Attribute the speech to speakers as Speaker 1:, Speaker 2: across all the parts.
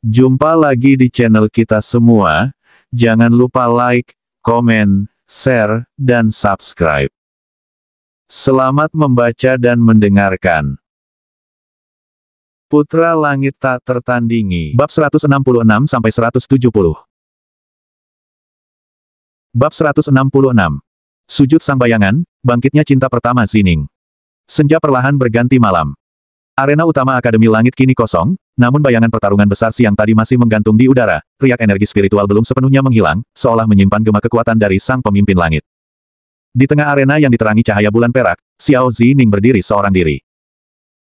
Speaker 1: Jumpa lagi di channel kita semua. Jangan lupa like, komen, share, dan subscribe. Selamat membaca dan mendengarkan. Putra Langit Tak Tertandingi. Bab 166-170. Bab 166. Sujud Sang Bayangan, bangkitnya cinta pertama Zining. Senja perlahan berganti malam. Arena utama Akademi Langit kini kosong, namun bayangan pertarungan besar siang tadi masih menggantung di udara, riak energi spiritual belum sepenuhnya menghilang, seolah menyimpan gema kekuatan dari sang pemimpin langit. Di tengah arena yang diterangi cahaya bulan perak, Xiao Zining berdiri seorang diri.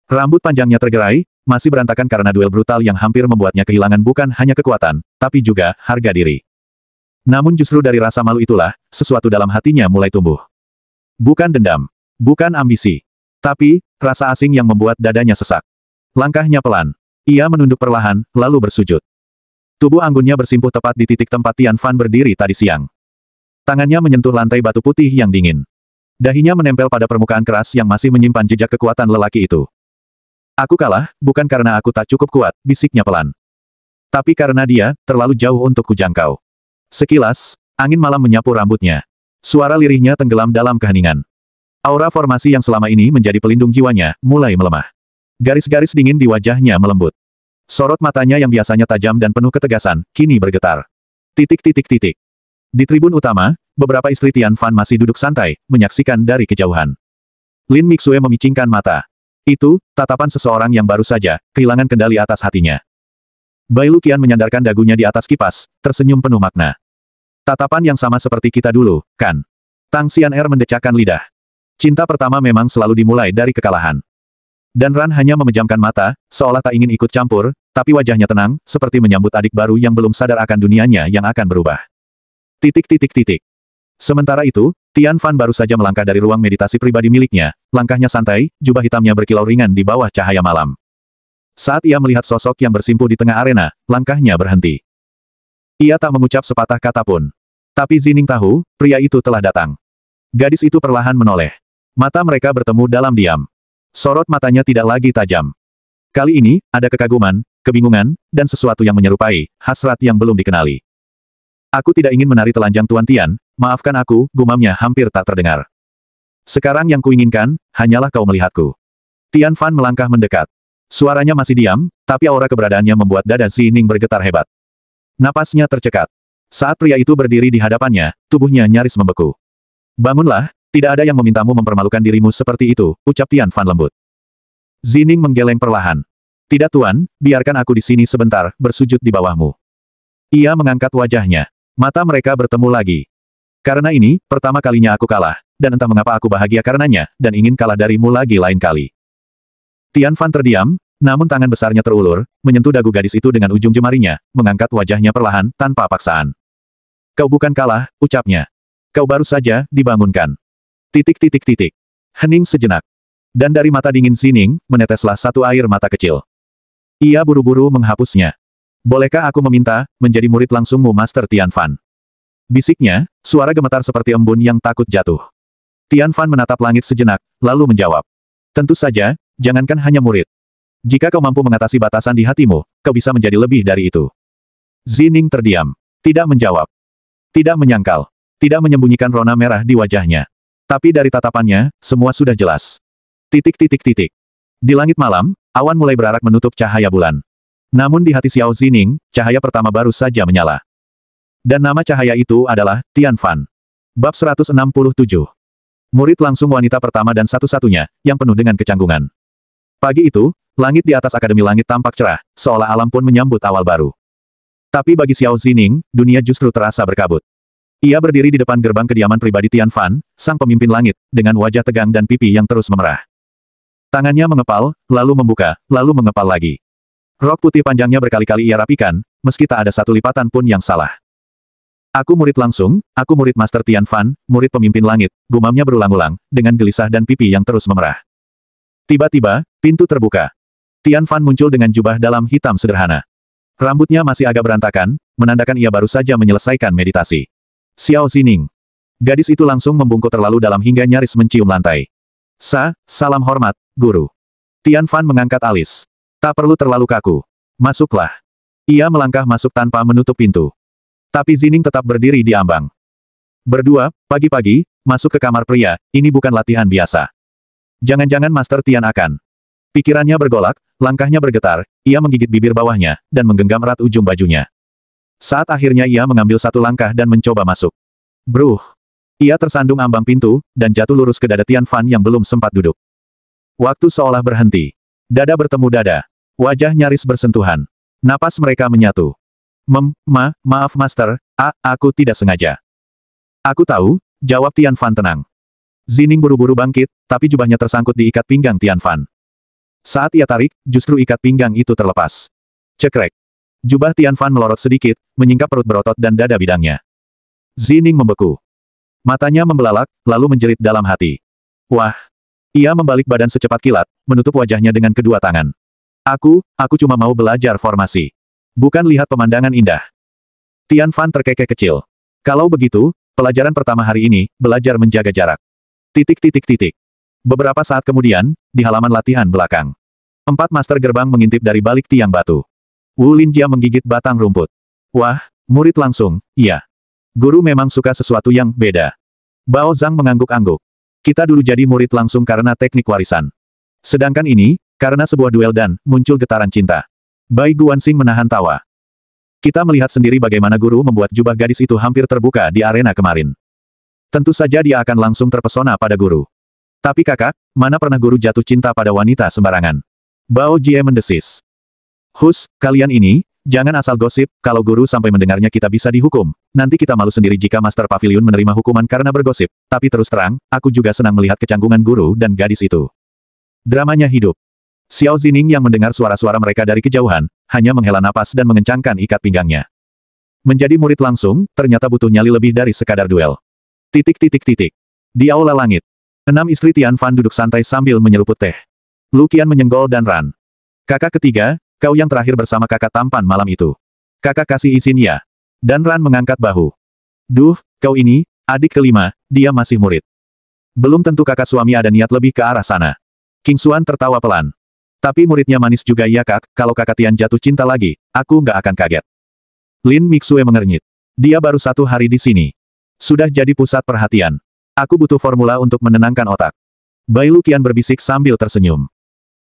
Speaker 1: Rambut panjangnya tergerai, masih berantakan karena duel brutal yang hampir membuatnya kehilangan bukan hanya kekuatan, tapi juga harga diri. Namun justru dari rasa malu itulah, sesuatu dalam hatinya mulai tumbuh. Bukan dendam, bukan ambisi, tapi rasa asing yang membuat dadanya sesak. Langkahnya pelan. Ia menunduk perlahan, lalu bersujud. Tubuh anggunnya bersimpuh tepat di titik tempat Tian Fan berdiri tadi siang. Tangannya menyentuh lantai batu putih yang dingin. Dahinya menempel pada permukaan keras yang masih menyimpan jejak kekuatan lelaki itu. Aku kalah, bukan karena aku tak cukup kuat, bisiknya pelan. Tapi karena dia, terlalu jauh untuk kujangkau. Sekilas, angin malam menyapu rambutnya. Suara lirihnya tenggelam dalam keheningan. Aura formasi yang selama ini menjadi pelindung jiwanya, mulai melemah. Garis-garis dingin di wajahnya melembut. Sorot matanya yang biasanya tajam dan penuh ketegasan, kini bergetar. Titik. Di tribun utama, beberapa istri Tian Fan masih duduk santai, menyaksikan dari kejauhan. Lin Mixue memicingkan mata. Itu, tatapan seseorang yang baru saja, kehilangan kendali atas hatinya. Bai Luqian menyandarkan dagunya di atas kipas, tersenyum penuh makna. Tatapan yang sama seperti kita dulu, kan? Tang Xian'er mendecakkan lidah. Cinta pertama memang selalu dimulai dari kekalahan. Dan Ran hanya memejamkan mata, seolah tak ingin ikut campur, tapi wajahnya tenang, seperti menyambut adik baru yang belum sadar akan dunianya yang akan berubah. Titik. Sementara itu, Tian Fan baru saja melangkah dari ruang meditasi pribadi miliknya, langkahnya santai, jubah hitamnya berkilau ringan di bawah cahaya malam. Saat ia melihat sosok yang bersimpuh di tengah arena, langkahnya berhenti. Ia tak mengucap sepatah kata pun. Tapi Zining tahu, pria itu telah datang. Gadis itu perlahan menoleh. Mata mereka bertemu dalam diam. Sorot matanya tidak lagi tajam. Kali ini, ada kekaguman, kebingungan, dan sesuatu yang menyerupai, hasrat yang belum dikenali. Aku tidak ingin menari telanjang Tuan Tian, maafkan aku, gumamnya hampir tak terdengar. Sekarang yang kuinginkan, hanyalah kau melihatku. Tian Fan melangkah mendekat. Suaranya masih diam, tapi aura keberadaannya membuat dada Zining bergetar hebat. Napasnya tercekat. Saat pria itu berdiri di hadapannya, tubuhnya nyaris membeku. Bangunlah, tidak ada yang memintamu mempermalukan dirimu seperti itu, ucap Tian Fan lembut. Zining menggeleng perlahan. Tidak tuan, biarkan aku di sini sebentar, bersujud di bawahmu. Ia mengangkat wajahnya. Mata mereka bertemu lagi. Karena ini, pertama kalinya aku kalah, dan entah mengapa aku bahagia karenanya, dan ingin kalah darimu lagi lain kali. Tian Fan terdiam, namun tangan besarnya terulur, menyentuh dagu gadis itu dengan ujung jemarinya, mengangkat wajahnya perlahan, tanpa paksaan. Kau bukan kalah, ucapnya. Kau baru saja dibangunkan. Titik. Hening sejenak. Dan dari mata dingin Zining, meneteslah satu air mata kecil. Ia buru-buru menghapusnya. Bolehkah aku meminta, menjadi murid langsungmu Master Tian Fan? Bisiknya, suara gemetar seperti embun yang takut jatuh. Tian Fan menatap langit sejenak, lalu menjawab. Tentu saja, jangankan hanya murid. Jika kau mampu mengatasi batasan di hatimu, kau bisa menjadi lebih dari itu. Zining terdiam. Tidak menjawab. Tidak menyangkal. Tidak menyembunyikan rona merah di wajahnya. Tapi dari tatapannya, semua sudah jelas. Titik. Di langit malam, awan mulai berarak menutup cahaya bulan. Namun di hati Xiao Zining, cahaya pertama baru saja menyala. Dan nama cahaya itu adalah Tian Fan. Bab 167. Murid langsung wanita pertama dan satu-satunya, yang penuh dengan kecanggungan. Pagi itu, langit di atas Akademi Langit tampak cerah, seolah alam pun menyambut awal baru. Tapi bagi Xiao Zining, dunia justru terasa berkabut. Ia berdiri di depan gerbang kediaman pribadi Tian Fan, sang pemimpin langit, dengan wajah tegang dan pipi yang terus memerah. Tangannya mengepal, lalu membuka, lalu mengepal lagi. Rok putih panjangnya berkali-kali ia rapikan, meski tak ada satu lipatan pun yang salah. Aku murid langsung, aku murid Master Tian Fan, murid pemimpin langit, gumamnya berulang-ulang, dengan gelisah dan pipi yang terus memerah. Tiba-tiba, pintu terbuka. Tian Fan muncul dengan jubah dalam hitam sederhana. Rambutnya masih agak berantakan, menandakan ia baru saja menyelesaikan meditasi. Xiao Zining. Gadis itu langsung membungkuk terlalu dalam hingga nyaris mencium lantai. Salam hormat, guru. Tian Fan mengangkat alis. Tak perlu terlalu kaku. Masuklah. Ia melangkah masuk tanpa menutup pintu. Tapi Zining tetap berdiri di ambang. Berdua, pagi-pagi, masuk ke kamar pria, ini bukan latihan biasa. Jangan-jangan Master Tian akan. Pikirannya bergolak, langkahnya bergetar, ia menggigit bibir bawahnya, dan menggenggam erat ujung bajunya. Saat akhirnya ia mengambil satu langkah dan mencoba masuk. Bruh! Ia tersandung ambang pintu, dan jatuh lurus ke dada Tian Fan yang belum sempat duduk. Waktu seolah berhenti. Dada bertemu dada. Wajah nyaris bersentuhan. Napas mereka menyatu. Maaf Master, aku tidak sengaja. Aku tahu, jawab Tian Fan tenang. Zining buru-buru bangkit, tapi jubahnya tersangkut di ikat pinggang Tian Fan. Saat ia tarik, justru ikat pinggang itu terlepas. Cekrek. Jubah Tian Fan melorot sedikit, menyingkap perut berotot dan dada bidangnya. Zining membeku. Matanya membelalak, lalu menjerit dalam hati. Wah! Ia membalik badan secepat kilat, menutup wajahnya dengan kedua tangan. Aku cuma mau belajar formasi. Bukan lihat pemandangan indah. Tian Fan terkekeh kecil. Kalau begitu, pelajaran pertama hari ini, belajar menjaga jarak. Beberapa saat kemudian, di halaman latihan belakang. 4 master gerbang mengintip dari balik tiang batu. Wu Linjia menggigit batang rumput. Wah, murid langsung, iya. Guru memang suka sesuatu yang beda. Bao Zhang mengangguk-angguk. Kita dulu jadi murid langsung karena teknik warisan. Sedangkan ini, karena sebuah duel dan muncul getaran cinta. Bai Guanxing menahan tawa. Kita melihat sendiri bagaimana guru membuat jubah gadis itu hampir terbuka di arena kemarin. Tentu saja dia akan langsung terpesona pada guru. Tapi kakak, mana pernah guru jatuh cinta pada wanita sembarangan? Bao Jie mendesis. Hus, kalian ini, jangan asal gosip, kalau guru sampai mendengarnya kita bisa dihukum. Nanti kita malu sendiri jika Master Pavilion menerima hukuman karena bergosip. Tapi terus terang, aku juga senang melihat kecanggungan guru dan gadis itu. Dramanya hidup. Xiao Zining yang mendengar suara-suara mereka dari kejauhan, hanya menghela napas dan mengencangkan ikat pinggangnya. Menjadi murid langsung, ternyata butuh nyali lebih dari sekadar duel. Di aula langit. 6 istri Tian Fan duduk santai sambil menyeruput teh. Lu Qian menyenggol dan Ran. Kakak ketiga, kau yang terakhir bersama kakak tampan malam itu. Kakak kasih izin ya. Dan Ran mengangkat bahu. Duh, kau ini, adik kelima, dia masih murid. Belum tentu kakak suami ada niat lebih ke arah sana. King Xuan tertawa pelan. Tapi muridnya manis juga ya kak, kalau kakak Tian jatuh cinta lagi, aku nggak akan kaget. Lin Mixue mengernyit. Dia baru 1 hari di sini. Sudah jadi pusat perhatian. Aku butuh formula untuk menenangkan otak. Bai Lu Qian berbisik sambil tersenyum.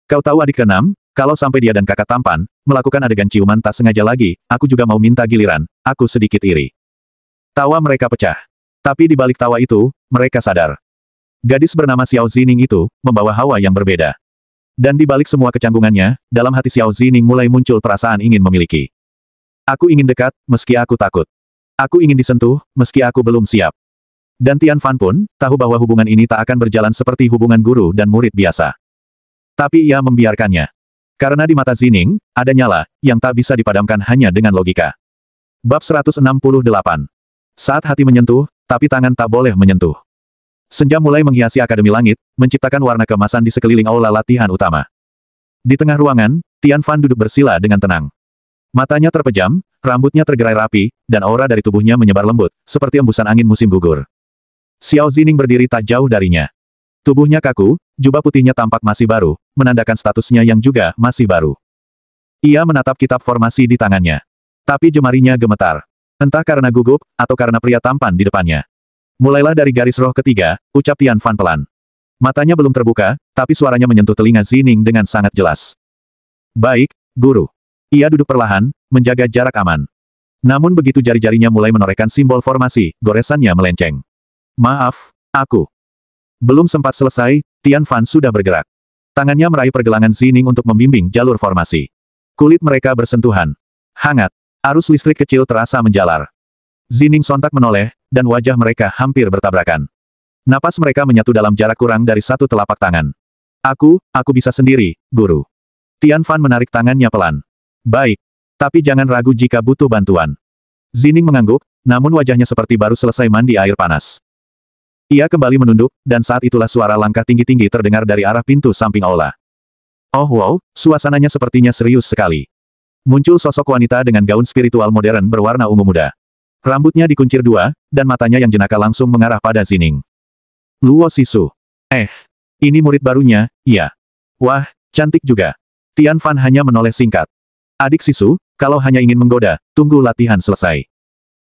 Speaker 1: Kau tahu adik ke-6, kalau sampai dia dan kakak tampan, melakukan adegan ciuman tak sengaja lagi, aku juga mau minta giliran, aku sedikit iri. Tawa mereka pecah. Tapi di balik tawa itu, mereka sadar. Gadis bernama Xiao Zining itu, membawa hawa yang berbeda. Dan di balik semua kecanggungannya, dalam hati Xiao Zining mulai muncul perasaan ingin memiliki. Aku ingin dekat, meski aku takut. Aku ingin disentuh, meski aku belum siap. Dan Tian Fan pun, tahu bahwa hubungan ini tak akan berjalan seperti hubungan guru dan murid biasa. Tapi ia membiarkannya. Karena di mata Zining, ada nyala, yang tak bisa dipadamkan hanya dengan logika. Bab 168. Saat hati menyentuh, tapi tangan tak boleh menyentuh. Senja mulai menghiasi Akademi Langit, menciptakan warna keemasan di sekeliling aula latihan utama. Di tengah ruangan, Tian Fan duduk bersila dengan tenang. Matanya terpejam, rambutnya tergerai rapi, dan aura dari tubuhnya menyebar lembut, seperti embusan angin musim gugur. Xiao Zining berdiri tak jauh darinya. Tubuhnya kaku, jubah putihnya tampak masih baru, menandakan statusnya yang juga masih baru. Ia menatap kitab formasi di tangannya. Tapi jemarinya gemetar. Entah karena gugup, atau karena pria tampan di depannya. Mulailah dari garis roh ketiga, ucap Tian Fan pelan. Matanya belum terbuka, tapi suaranya menyentuh telinga Zining dengan sangat jelas. Baik, guru. Ia duduk perlahan, menjaga jarak aman. Namun begitu jari-jarinya mulai menorehkan simbol formasi, goresannya melenceng. Maaf, aku. Belum sempat selesai, Tian Fan sudah bergerak. Tangannya meraih pergelangan Zining untuk membimbing jalur formasi. Kulit mereka bersentuhan. Hangat. Arus listrik kecil terasa menjalar. Zining sontak menoleh, dan wajah mereka hampir bertabrakan. Napas mereka menyatu dalam jarak kurang dari 1 telapak tangan. Aku bisa sendiri, guru. Tian Fan menarik tangannya pelan. Baik. Tapi jangan ragu jika butuh bantuan. Zining mengangguk, namun wajahnya seperti baru selesai mandi air panas. Ia kembali menunduk, dan saat itulah suara langkah tinggi-tinggi terdengar dari arah pintu samping aula. Oh wow, suasananya sepertinya serius sekali. Muncul sosok wanita dengan gaun spiritual modern berwarna ungu muda. Rambutnya dikuncir 2, dan matanya yang jenaka langsung mengarah pada Zining. Luo Sisu. Ini murid barunya, iya. Wah, cantik juga. Tian Fan hanya menoleh singkat. Adik Sisu, Kalau hanya ingin menggoda, tunggu latihan selesai.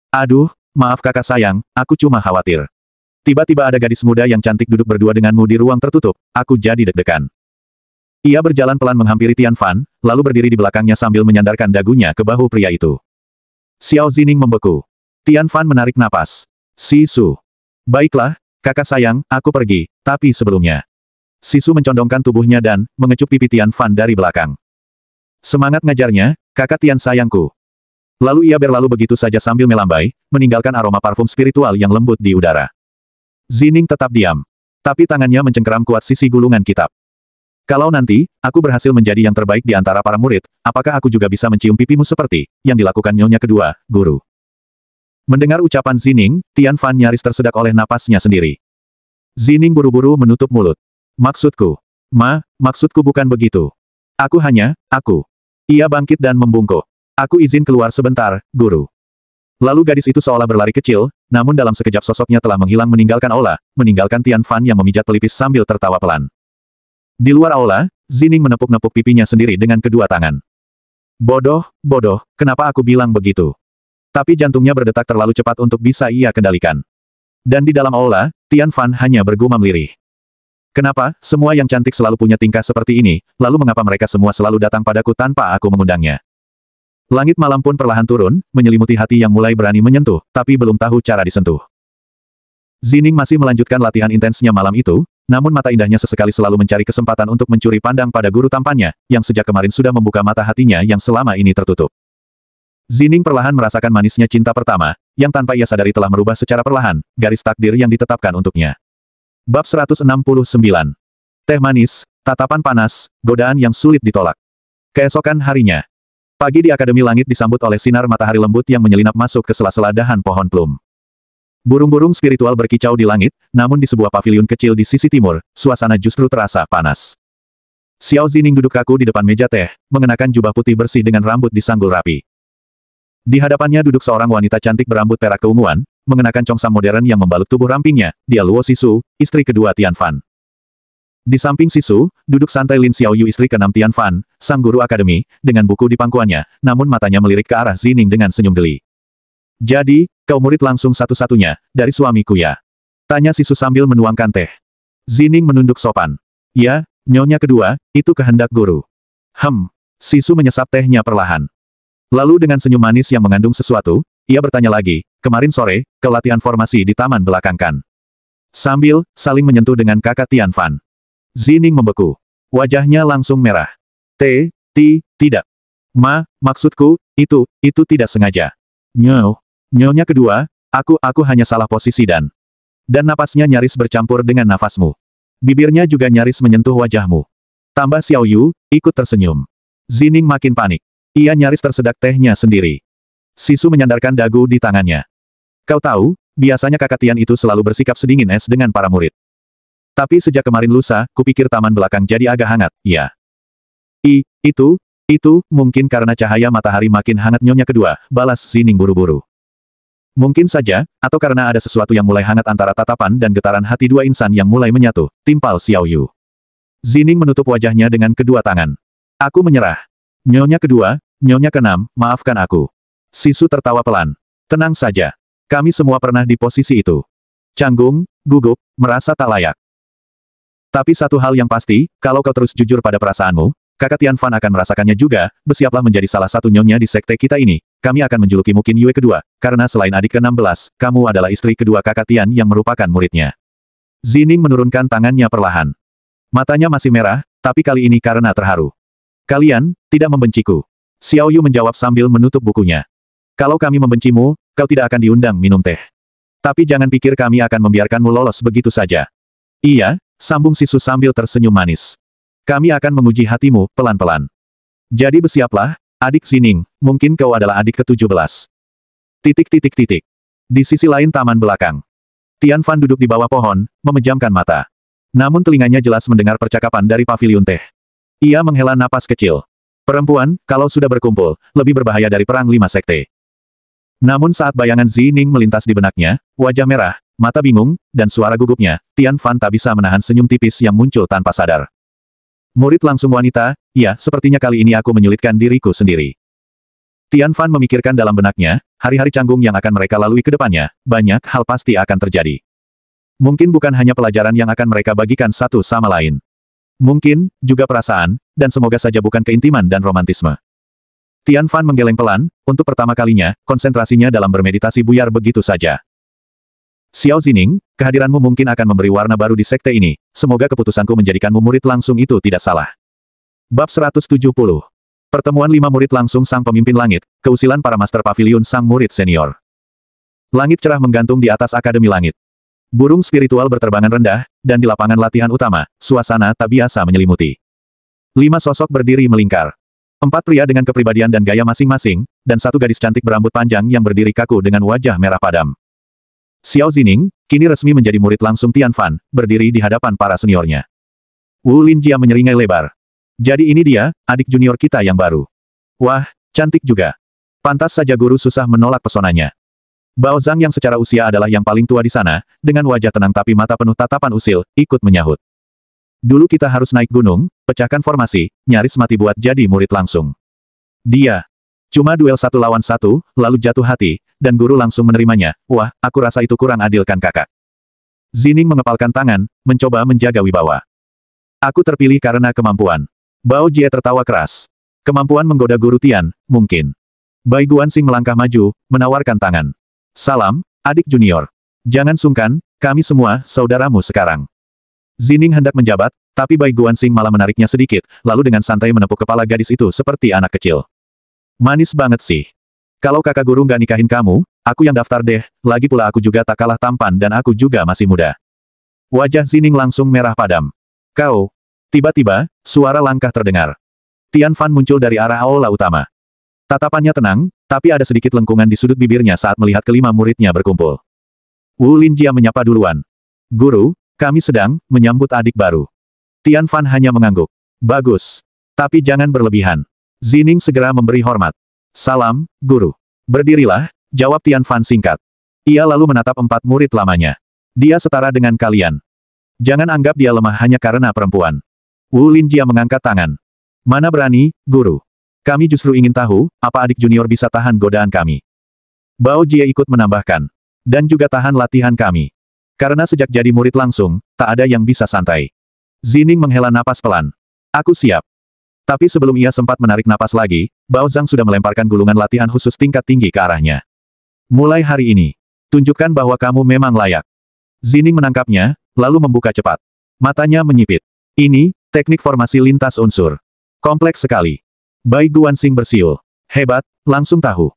Speaker 1: Aduh, maaf kakak sayang, aku cuma khawatir. Tiba-tiba ada gadis muda yang cantik duduk berdua denganmu di ruang tertutup, aku jadi deg-degan. Ia berjalan pelan menghampiri Tian Fan, lalu berdiri di belakangnya sambil menyandarkan dagunya ke bahu pria itu. Xiao Zining membeku. Tian Fan menarik napas. Sisu. Baiklah, kakak sayang, aku pergi, tapi sebelumnya. Sisu mencondongkan tubuhnya dan mengecup pipi Tian Fan dari belakang. Semangat ngajarnya, kakak Tian sayangku. Lalu ia berlalu begitu saja sambil melambai, meninggalkan aroma parfum spiritual yang lembut di udara. Zining tetap diam. Tapi tangannya mencengkeram kuat sisi gulungan kitab. Kalau nanti, aku berhasil menjadi yang terbaik di antara para murid, apakah aku juga bisa mencium pipimu seperti yang dilakukan nyonya kedua, guru? Mendengar ucapan Zining, Tian Fan nyaris tersedak oleh napasnya sendiri. Zining buru-buru menutup mulut. Maksudku. Maksudku bukan begitu. Aku. Ia bangkit dan membungkuk. Aku izin keluar sebentar, guru. Lalu gadis itu seolah berlari kecil, namun dalam sekejap sosoknya telah menghilang meninggalkan aula, meninggalkan Tian Fan yang memijat pelipis sambil tertawa pelan. Di luar aula, Zining menepuk-nepuk pipinya sendiri dengan kedua tangan. Bodoh, kenapa aku bilang begitu? Tapi jantungnya berdetak terlalu cepat untuk bisa ia kendalikan. Dan di dalam aula, Tian Fan hanya bergumam lirih. Kenapa, semua yang cantik selalu punya tingkah seperti ini, lalu mengapa mereka semua selalu datang padaku tanpa aku mengundangnya? Langit malam pun perlahan turun, menyelimuti hati yang mulai berani menyentuh, tapi belum tahu cara disentuh. Zining masih melanjutkan latihan intensnya malam itu, namun mata indahnya sesekali selalu mencari kesempatan untuk mencuri pandang pada guru tampannya, yang sejak kemarin sudah membuka mata hatinya yang selama ini tertutup. Zining perlahan merasakan manisnya cinta pertama, yang tanpa ia sadari telah merubah secara perlahan, garis takdir yang ditetapkan untuknya. Bab 169. Teh manis, tatapan panas, godaan yang sulit ditolak. Keesokan harinya. Pagi di Akademi Langit disambut oleh sinar matahari lembut yang menyelinap masuk ke sela-sela dahan pohon plum. Burung-burung spiritual berkicau di langit, namun di sebuah paviliun kecil di sisi timur, suasana justru terasa panas. Xiao Zining duduk kaku di depan meja teh, mengenakan jubah putih bersih dengan rambut disanggul rapi. Di hadapannya duduk seorang wanita cantik berambut perak keunguan, mengenakan congsam modern yang membalut tubuh rampingnya, dia Luo Sisu, istri kedua Tian Fan. Di samping Sisu, duduk santai Lin Xiaoyu istri keenam Tian Fan, sang guru akademi, dengan buku di pangkuannya, namun matanya melirik ke arah Zining dengan senyum geli. Jadi, kau murid langsung satu-satunya, dari suamiku ya? Tanya Sisu sambil menuangkan teh. Zining menunduk sopan. Ya, nyonya kedua, itu kehendak guru. Sisu menyesap tehnya perlahan. Lalu dengan senyum manis yang mengandung sesuatu, ia bertanya lagi, kemarin sore, kau latihan formasi di taman belakang kan? Sambil, saling menyentuh dengan kakak Tian Fan. Zining membeku. Wajahnya langsung merah. Tidak. Maksudku, itu tidak sengaja. Nyonya kedua, aku hanya salah posisi dan napasnya nyaris bercampur dengan nafasmu. Bibirnya juga nyaris menyentuh wajahmu. Tambah Xiaoyu, ikut tersenyum. Zining makin panik. Ia nyaris tersedak tehnya sendiri. Sisu menyandarkan dagu di tangannya. Kau tahu, biasanya kakak Tian itu selalu bersikap sedingin es dengan para murid. Tapi sejak kemarin lusa, kupikir taman belakang jadi agak hangat, ya. Itu, mungkin karena cahaya matahari makin hangat nyonya kedua, balas Zining buru-buru. Mungkin saja, atau karena ada sesuatu yang mulai hangat antara tatapan dan getaran hati dua insan yang mulai menyatu, timpal Xiaoyu. Zining menutup wajahnya dengan kedua tangan. Aku menyerah. Nyonya kedua, nyonya keenam, maafkan aku. Sisu tertawa pelan. Tenang saja. Kami semua pernah di posisi itu. Canggung, gugup, merasa tak layak. Tapi satu hal yang pasti, kalau kau terus jujur pada perasaanmu, kakak Tian Fan akan merasakannya juga, bersiaplah menjadi salah satu nyonya di sekte kita ini, kami akan menjuluki Mukin Yue kedua, karena selain adik ke-16, kamu adalah istri kedua kakak Tian yang merupakan muridnya. Zining menurunkan tangannya perlahan. Matanya masih merah, tapi kali ini karena terharu. Kalian, tidak membenciku. Xiaoyu menjawab sambil menutup bukunya. Kalau kami membencimu, kau tidak akan diundang minum teh. Tapi jangan pikir kami akan membiarkanmu lolos begitu saja. Iya, sambung Sisu sambil tersenyum manis. Kami akan menguji hatimu, pelan-pelan. Jadi bersiaplah, adik Zining, mungkin kau adalah adik ke-17. Di sisi lain taman belakang. Tian Fan duduk di bawah pohon, memejamkan mata. Namun telinganya jelas mendengar percakapan dari paviliun teh. Ia menghela napas kecil. Perempuan, kalau sudah berkumpul, lebih berbahaya dari perang 5 sekte. Namun saat bayangan Zining melintas di benaknya, wajah merah, mata bingung, dan suara gugupnya, Tian Fan tak bisa menahan senyum tipis yang muncul tanpa sadar. Murid langsung wanita, ya, sepertinya kali ini aku menyulitkan diriku sendiri. Tian Fan memikirkan dalam benaknya, hari-hari canggung yang akan mereka lalui ke depannya, banyak hal pasti akan terjadi. Mungkin bukan hanya pelajaran yang akan mereka bagikan satu sama lain. Mungkin, juga perasaan, dan semoga saja bukan keintiman dan romantisme. Tian Fan menggeleng pelan, untuk pertama kalinya, konsentrasinya dalam bermeditasi buyar begitu saja. Xiao Zining, kehadiranmu mungkin akan memberi warna baru di sekte ini, semoga keputusanku menjadikanmu murid langsung itu tidak salah. Bab 170. Pertemuan 5 murid langsung sang pemimpin langit, keusilan para master pavilion sang murid senior. Langit cerah menggantung di atas Akademi Langit. Burung spiritual berterbangan rendah, dan di lapangan latihan utama, suasana tak biasa menyelimuti. 5 sosok berdiri melingkar. 4 pria dengan kepribadian dan gaya masing-masing, dan 1 gadis cantik berambut panjang yang berdiri kaku dengan wajah merah padam. Xiao Zining, kini resmi menjadi murid langsung Tian Fan, berdiri di hadapan para seniornya. Wu Linjia menyeringai lebar. Jadi ini dia, adik junior kita yang baru. Wah, cantik juga. Pantas saja guru susah menolak pesonanya. Bao Zhang yang secara usia adalah yang paling tua di sana, dengan wajah tenang tapi mata penuh tatapan usil, ikut menyahut. Dulu kita harus naik gunung, pecahkan formasi, nyaris mati buat jadi murid langsung. Dia. Cuma duel 1 lawan 1, lalu jatuh hati, dan guru langsung menerimanya. Wah, aku rasa itu kurang adil kan kakak. Zining mengepalkan tangan, mencoba menjaga wibawa. Aku terpilih karena kemampuan. Bao Jie tertawa keras. Kemampuan menggoda guru Tian, mungkin. Bai Guanxing melangkah maju, menawarkan tangan. Salam, adik junior. Jangan sungkan, kami semua, saudaramu sekarang. Zining hendak menjabat, tapi Bai Guanxing malah menariknya sedikit, lalu dengan santai menepuk kepala gadis itu seperti anak kecil. Manis banget sih. Kalau kakak guru nggak nikahin kamu, aku yang daftar deh, lagi pula aku juga tak kalah tampan dan aku juga masih muda. Wajah Zining langsung merah padam. Kau. Tiba-tiba, suara langkah terdengar. Tian Fan muncul dari arah aula utama. Tatapannya tenang, tapi ada sedikit lengkungan di sudut bibirnya saat melihat kelima muridnya berkumpul. Wu Linjia menyapa duluan. Guru, kami sedang menyambut adik baru. Tian Fan hanya mengangguk. Bagus. Tapi jangan berlebihan. Zining segera memberi hormat. Salam, guru. Berdirilah, jawab Tian Fan singkat. Ia lalu menatap 4 murid lamanya. Dia setara dengan kalian. Jangan anggap dia lemah hanya karena perempuan. Wu Linjia mengangkat tangan. Mana berani, guru. Kami justru ingin tahu, apa adik junior bisa tahan godaan kami. Bao Jie ikut menambahkan. Dan juga tahan latihan kami. Karena sejak jadi murid langsung, tak ada yang bisa santai. Zining menghela napas pelan. Aku siap. Tapi sebelum ia sempat menarik napas lagi, Bao Zhang sudah melemparkan gulungan latihan khusus tingkat tinggi ke arahnya. Mulai hari ini, tunjukkan bahwa kamu memang layak. Zining menangkapnya, lalu membuka cepat. Matanya menyipit. Ini, teknik formasi lintas unsur. Kompleks sekali. Bai Guanxing bersiul. Hebat, langsung tahu.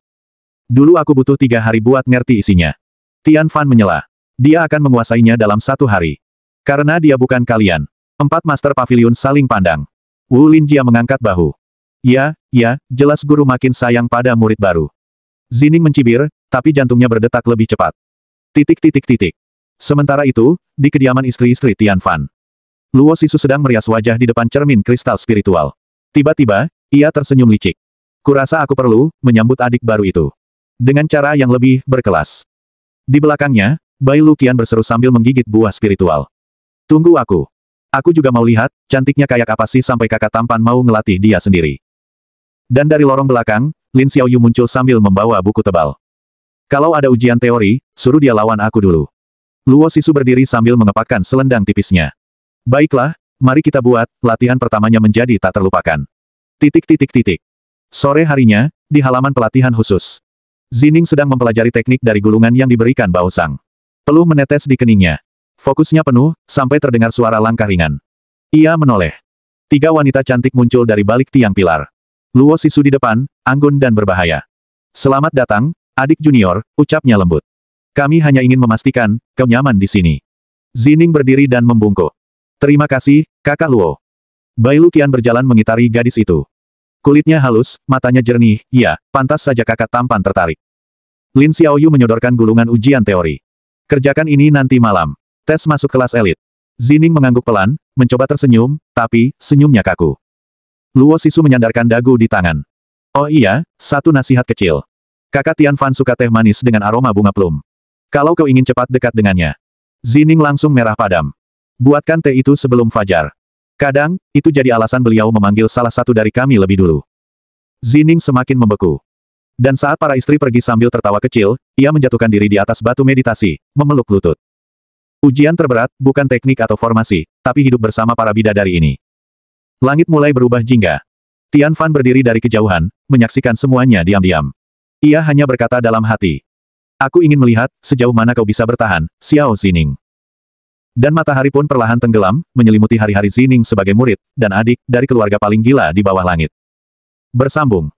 Speaker 1: Dulu aku butuh 3 hari buat ngerti isinya. Tian Fan menyela. Dia akan menguasainya dalam 1 hari. Karena dia bukan kalian. 4 master pavilion saling pandang. Wu Linjia mengangkat bahu. Ya, jelas guru makin sayang pada murid baru. Zining mencibir, tapi jantungnya berdetak lebih cepat. Sementara itu, di kediaman istri-istri Tian Fan. Luo Sisu sedang merias wajah di depan cermin kristal spiritual. Tiba-tiba, ia tersenyum licik. Kurasa aku perlu menyambut adik baru itu. Dengan cara yang lebih berkelas. Di belakangnya, Bai Luqian berseru sambil menggigit buah spiritual. Tunggu aku. Aku juga mau lihat, cantiknya kayak apa sih sampai kakak tampan mau ngelatih dia sendiri. Dan dari lorong belakang, Lin Xiaoyu muncul sambil membawa buku tebal. Kalau ada ujian teori, suruh dia lawan aku dulu. Luo Sisu berdiri sambil mengepakkan selendang tipisnya. Baiklah, mari kita buat, latihan pertamanya menjadi tak terlupakan. Sore harinya, di halaman pelatihan khusus. Zining sedang mempelajari teknik dari gulungan yang diberikan Bao Zhang. Peluh menetes di keningnya. Fokusnya penuh, sampai terdengar suara langkah ringan. Ia menoleh. 3 wanita cantik muncul dari balik tiang pilar. Luo Sisu di depan, anggun dan berbahaya. Selamat datang, adik junior, ucapnya lembut. Kami hanya ingin memastikan, kau nyaman di sini. Zining berdiri dan membungkuk. Terima kasih, kakak Luo. Bai Luqian berjalan mengitari gadis itu. Kulitnya halus, matanya jernih, ya, pantas saja kakak tampan tertarik. Lin Xiaoyu menyodorkan gulungan ujian teori. Kerjakan ini nanti malam. Tes masuk kelas elit. Zining mengangguk pelan, mencoba tersenyum, tapi, senyumnya kaku. Luo Sisu menyandarkan dagu di tangan. Oh iya, satu nasihat kecil. Kakak Tian Fan suka teh manis dengan aroma bunga plum. Kalau kau ingin cepat dekat dengannya. Zining langsung merah padam. Buatkan teh itu sebelum fajar. Kadang, itu jadi alasan beliau memanggil salah satu dari kami lebih dulu. Zining semakin membeku. Dan saat para istri pergi sambil tertawa kecil, ia menjatuhkan diri di atas batu meditasi, memeluk lutut. Ujian terberat, bukan teknik atau formasi, tapi hidup bersama para bidadari ini. Langit mulai berubah jingga. Tian Fan berdiri dari kejauhan, menyaksikan semuanya diam-diam. Ia hanya berkata dalam hati. Aku ingin melihat, sejauh mana kau bisa bertahan, Xiao Zining. Dan matahari pun perlahan tenggelam, menyelimuti hari-hari Zining sebagai murid, dan adik, dari keluarga paling gila di bawah langit. Bersambung.